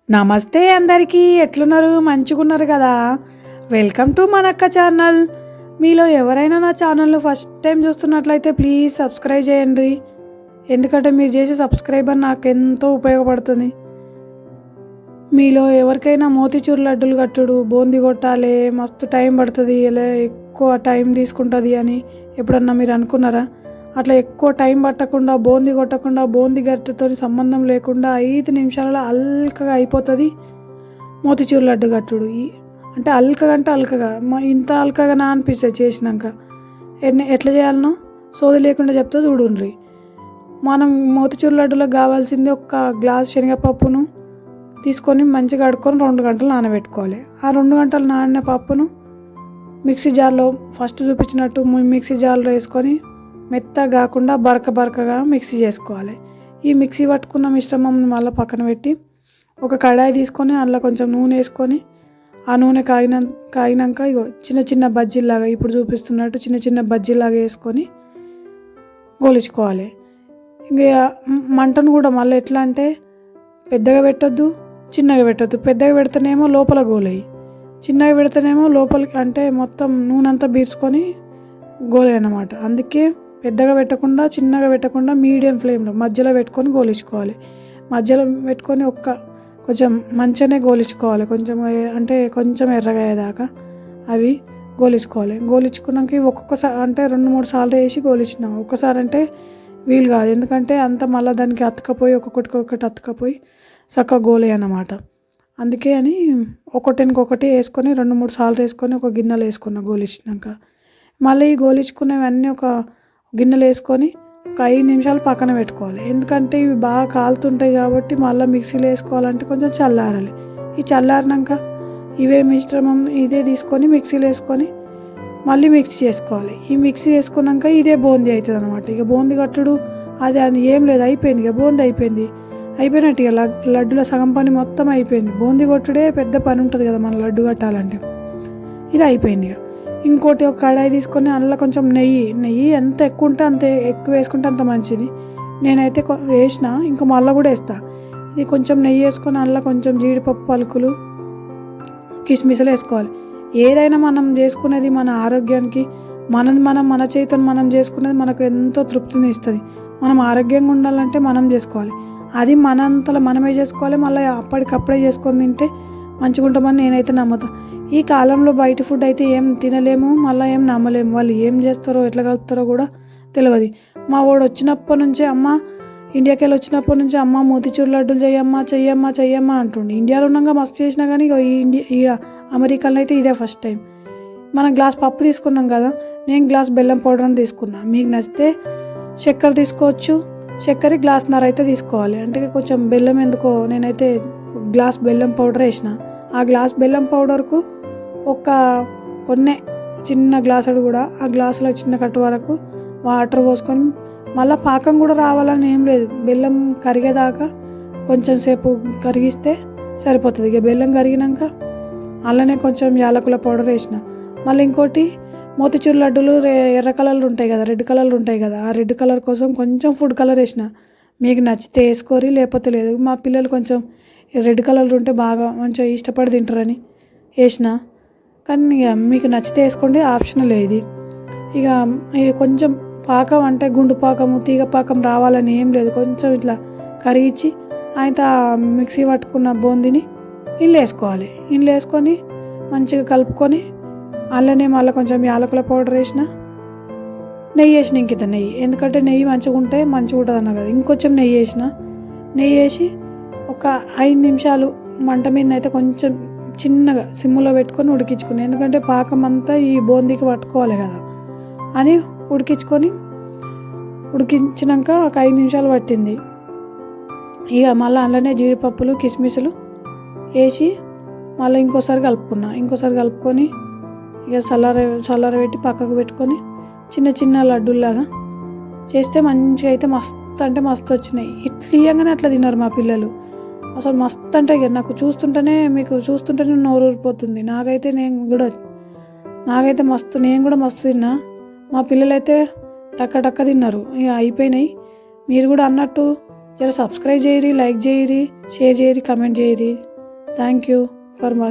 నమస్తే అందరికీ, ఎట్లున్నారు? మంచిగున్నారు కదా? వెల్కమ్ టు మనక్క ఛానల్. మీలో ఎవరైనా నా ఛానల్ను ఫస్ట్ టైం చూస్తున్నట్లయితే ప్లీజ్ సబ్స్క్రైబ్ చేయండి. ఎందుకంటే మీరు చేసే సబ్స్క్రైబర్ నాకు ఎంతో ఉపయోగపడుతుంది. మీలో ఎవరికైనా మోతీచూర్ లడ్డూలు కట్టుడు, బూందీ కొట్టాలి, మస్తు టైం పడుతుంది, ఇలా ఎక్కువ టైం తీసుకుంటుంది అని ఎప్పుడన్నా మీరు అనుకున్నారా? అట్లా ఎక్కువ టైం పట్టకుండా, బూందీ కొట్టకుండా, బూందీ గరిటెతో సంబంధం లేకుండా 5 నిమిషాలలో అల్కగా అయిపోతుంది మోతీచూర్ లడ్డు కట్టుడు. అంటే అల్కగా ఇంత అల్కగా నా అనిపిస్తుంది చేసినాక. ఎట్లా చేయాలనో సోది లేకుండా చెప్తే చూడుండ్రి. మనం మోతీచూర్ లడ్డులకు కావాల్సింది ఒక గ్లాస్ శనగపప్పును తీసుకొని మంచిగా కడుక్కొని 2 గంటలు నానబెట్టుకోవాలి. ఆ 2 గంటలు నానిన పప్పును మిక్సీ జార్లో ఫస్ట్ చూపించినట్టు మిక్సీ జార్లో వేసుకొని మెత్తగా కాకుండా బరకగా మిక్సీ చేసుకోవాలి. ఈ మిక్సీ పట్టుకున్న మిశ్రమం మళ్ళీ పక్కన పెట్టి ఒక కడాయి తీసుకొని అందులో కొంచెం నూనె వేసుకొని ఆ నూనె కాగినాక ఇగో చిన్న బజ్జీలాగా ఇప్పుడు చూపిస్తున్నట్టు చిన్న బజ్జీలాగా వేసుకొని గోలించుకోవాలి. ఇంకా మంటను కూడా మళ్ళీ ఎట్లా అంటే పెద్దగా పెట్టొద్దు, చిన్నగా పెట్టొద్దు. పెద్దగా పెడితేనేమో లోపల గోలయి, చిన్నగా పెడితేనేమో లోపలికి అంటే మొత్తం నూనె అంతా బీర్చుకొని గోలే అన్నమాట. అందుకే పెద్దగా పెట్టకుండా చిన్నగా పెట్టకుండా మీడియం ఫ్లేమ్లో మధ్యలో పెట్టుకొని గోలించుకోవాలి. మధ్యలో పెట్టుకొని కొంచెం మంచిగానే గోలించుకోవాలి. కొంచెం ఎర్రగా అయ్యేదాకా అవి గోలించుకోవాలి. గోలించుకున్నాక ఒక్కొక్కసారి అంటే 2-3 సార్లు వేసి గోలించినాం. ఒక్కసారి అంటే వీలు కాదు, ఎందుకంటే అంత మళ్ళీ దానికి అతకపోయి ఒక్కొక్కటి అతకపోయి చక్కగా గోలే అన్నమాట. అందుకే అని ఒకటి వేసుకొని 2-3 సార్లు వేసుకొని ఒక గిన్నెలో వేసుకున్నా గోలించినాక. మళ్ళీ ఈ గోలించుకునేవన్నీ ఒక గిన్నెలు వేసుకొని ఒక 5 నిమిషాలు పక్కన పెట్టుకోవాలి. ఎందుకంటే ఇవి బాగా కాలుతుంటాయి కాబట్టి మళ్ళీ మిక్సీలో వేసుకోవాలంటే కొంచెం చల్లారాలి. ఈ చల్లారినాక ఇదే తీసుకొని మిక్సీలో వేసుకొని మళ్ళీ మిక్సీ చేసుకోవాలి. ఈ మిక్సీ చేసుకున్నాక ఇదే బూందీ అవుతుంది అనమాట. ఇక బూందీ కట్టుడు అది ఏం లేదు, అయిపోయింది. ఇక బూందీ అయిపోయినట్టు. ఇక లడ్డులో సగం పని మొత్తం అయిపోయింది. బూందీ కొట్టుడే పెద్ద పని ఉంటుంది కదా మన లడ్డు కట్టాలంటే. ఇది అయిపోయింది. ఇక ఇంకోటి ఒక కడాయి తీసుకొని అందులో కొంచెం నెయ్యి ఎంత ఎక్కువ ఉంటే అంత ఎక్కువ వేసుకుంటే అంత మంచిది. నేనైతే వేసిన, ఇంకా మళ్ళీ కూడా వేస్తా. ఇది కొంచెం నెయ్యి వేసుకొని అందులో కొంచెం జీడిపప్పు పలుకులు, కిస్మిస్లు వేసుకోవాలి. ఏదైనా మనం చేసుకునేది మన ఆరోగ్యానికి మన చేతితో మనం చేసుకునేది మనకు ఎంతో తృప్తిని ఇస్తుంది. మనం ఆరోగ్యంగా ఉండాలంటే మనం చేసుకోవాలి. అది మనంతలో మనమే చేసుకోవాలి. మళ్ళీ అప్పటికప్పుడే చేసుకొని తింటే మంచిగా ఉంటామని నేనైతే నమ్ముతా. ఈ కాలంలో బయట ఫుడ్ అయితే ఏం తినలేము, మళ్ళీ ఏం నమ్మలేము. వాళ్ళు ఏం చేస్తారో ఎట్లా కలుపుతారో కూడా తెలియదు. మా వాడు వచ్చినప్పటి నుంచే ఇండియాకి వెళ్ళి వచ్చినప్పటి నుంచి అమ్మ మోతీచూర్ లడ్డూలు చెయ్యమ్మా అంటుండే. ఇండియాలో ఉన్నాక మస్తు చేసినా కానీ ఈ అమెరికాలో అయితే ఇదే ఫస్ట్ టైం. మనం గ్లాస్ పప్పు తీసుకున్నాం కదా, నేను గ్లాస్ బెల్లం పౌడర్ అని తీసుకున్నా. మీకు నచ్చితే చక్కెర తీసుకోవచ్చు. చక్కెర గ్లాస్న్నర అయితే తీసుకోవాలి. అంటే కొంచెం బెల్లం ఎందుకో నేనైతే గ్లాస్ బెల్లం పౌడర్ వేసిన. ఆ గ్లాస్ బెల్లం పౌడర్కు చిన్న గ్లాసుడు కూడా ఆ గ్లాసులో చిన్న కట్టు వరకు వాటర్ పోసుకొని మళ్ళీ పాకం కూడా రావాలని ఏం లేదు. బెల్లం కరిగేదాకా కొంచెం సేపు కరిగిస్తే సరిపోతుంది. ఇక బెల్లం కరిగినాక అలానే కొంచెం యాలకుల పౌడర్ వేసిన. మళ్ళీ ఇంకోటి మోతీచూర్ లడ్డూలు ఎర్ర కలర్లు ఉంటాయి కదా, రెడ్ కలర్లు ఉంటాయి కదా, ఆ రెడ్ కలర్ కోసం కొంచెం ఫుడ్ కలర్ వేసిన. మీకు నచ్చితే వేసుకోరి, లేకపోతే లేదు. మా పిల్లలు కొంచెం రెడ్ కలర్లు ఉంటే బాగా మంచిగా ఇష్టపడి తింటారని వేసిన. కానీ ఇక మీకు నచ్చితే వేసుకోండి, ఆప్షనల్ ఇది. ఇక కొంచెం పాకం అంటే గుండు పాకము, తీగ పాకం రావాలని ఏం లేదు. కొంచెం ఇట్లా కరిగించి ఆయన మిక్సీ పట్టుకున్న బూందీని ఇందులో వేసుకోవాలి. ఇందులో వేసుకొని మంచిగా కలుపుకొని అందులోనే మళ్ళీ కొంచెం యాలకుల పౌడర్ వేసిన, నెయ్యి వేసిన. ఇంకిత నెయ్యి, ఎందుకంటే నెయ్యి మంచిగా ఉంటుంది అన్న కదా. ఇంకొంచెం నెయ్యి వేసి ఒక 5 నిమిషాలు మంట మీద అయితే కొంచెం చిన్నగా సిమ్లో పెట్టుకొని ఉడికించుకుని, ఎందుకంటే పాకం అంతా ఈ బూందీకి పట్టుకోవాలి కదా అని ఉడికించినాక ఒక 5 నిమిషాలు పట్టింది. ఇక మళ్ళీ అందులోనే జీడిపప్పులు, కిస్మిస్లు వేసి మళ్ళీ ఇంకోసారి కలుపుకొని ఇక చల్లారబెట్టి పక్కకు పెట్టుకొని చిన్న లడ్డూల్లాగా చేస్తే మంచిగా అయితే మస్తు వచ్చినాయి. ఇట్లా అట్లా తిన్నారు మా పిల్లలు. అసలు మస్తు అంటే ఇక నాకు మీకు చూస్తుంటేనే నోరు ఊరిపోతుంది. నేను కూడా మస్తు తిన్నా. మా పిల్లలైతే టక్క తిన్నారు. ఇక అయిపోయినాయి. మీరు కూడా అన్నట్టు జర సబ్స్క్రైబ్ చేయరి, లైక్ చేయరి, షేర్ చేయరి, కమెంట్ చేయరి. Thank you for watching.